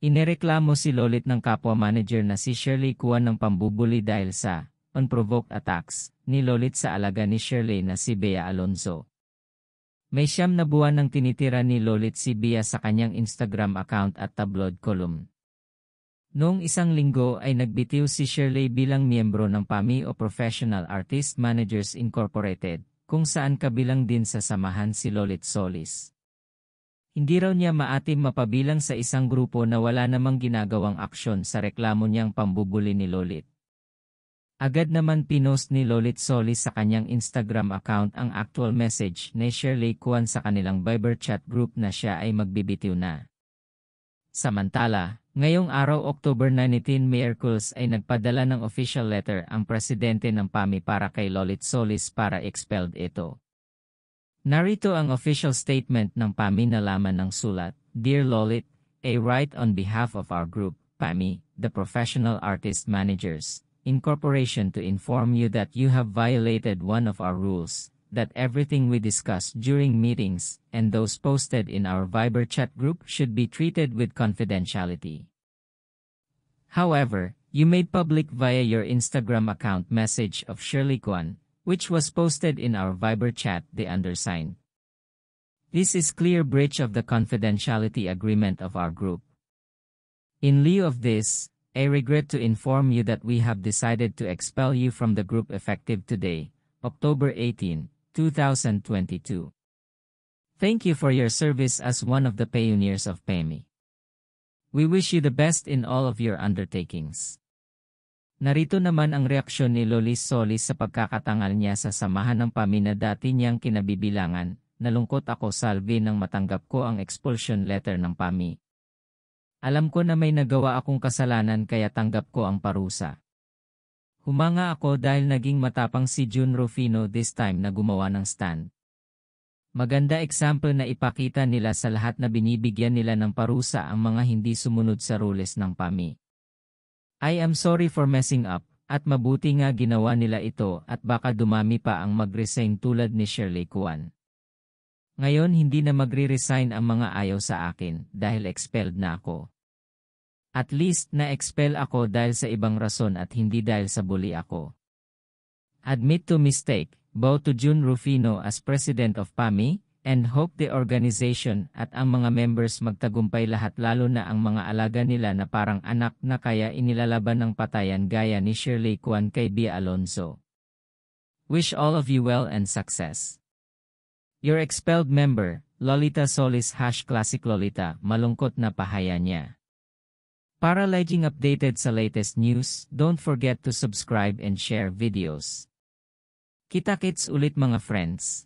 Inireklamo si Lolit ng kapwa manager na si Shirley Cuan ng pambubuli dahil sa unprovoked attacks ni Lolit sa alaga ni Shirley na si Bea Alonzo. May 9 na buwan nang tinitira ni Lolit si Bea sa kanyang Instagram account at tabloid column. Noong isang linggo ay nagbitiw si Shirley bilang miyembro ng PAMI o Professional Artist Managers Incorporated, kung saan kabilang din sa samahan si Lolit Solis. Hindi raw niya maatim mapabilang sa isang grupo na wala namang ginagawang aksyon sa reklamo niyang pambubuli ni Lolit. Agad naman pinost ni Lolit Solis sa kanyang Instagram account ang actual message ni Shirley Cuan sa kanilang Viber chat group na siya ay magbibitiw na. Samantala, ngayong araw October 19, Miyerkules ay nagpadala ng official letter ang presidente ng PAMI para kay Lolit Solis para expelled ito. Narito ang official statement ng PAMI na laman ng sulat. Dear Lolit, I write on behalf of our group, PAMI, the Professional Artist Managers Incorporation, to inform you that you have violated one of our rules, that everything we discuss during meetings and those posted in our Viber chat group should be treated with confidentiality. However, you made public via your Instagram account message of Shirley Cuan, which was posted in our Viber chat, the undersigned. This is clear breach of the confidentiality agreement of our group. In lieu of this, I regret to inform you that we have decided to expel you from the group effective today, October 18, 2022. Thank you for your service as one of the pioneers of PAMI. We wish you the best in all of your undertakings. Narito naman ang reaksyon ni Lolit Solis sa pagkakatangal niya sa samahan ng PAMI na dati niyang kinabibilangan. Nalungkot ako salvi nang matanggap ko ang expulsion letter ng PAMI. Alam ko na may nagawa akong kasalanan kaya tanggap ko ang parusa. Humanga ako dahil naging matapang si June Rufino this time na gumawa ng stand. Maganda example na ipakita nila sa lahat na binibigyan nila ng parusa ang mga hindi sumunod sa rules ng PAMI. I am sorry for messing up, at mabuti nga ginawa nila ito at baka dumami pa ang mag-resign tulad ni Shirley Cuan. Ngayon hindi na magre-resign ang mga ayaw sa akin dahil expelled na ako. At least na-expel ako dahil sa ibang rason at hindi dahil sa bully ako. Admit to mistake, bow to June Rufino as President of PAMI, and hope the organization at ang mga members magtagumpay lahat lalo na ang mga alaga nila na parang anak na kaya inilalaban ng patayan gaya ni Shirley Cuan kay Bea Alonzo. Wish all of you well and success. Your expelled member, Lolita Solis #Classic Lolita, malungkot na pahaya niya. Para laging updated sa latest news, don't forget to subscribe and share videos. Kita-kits ulit mga friends.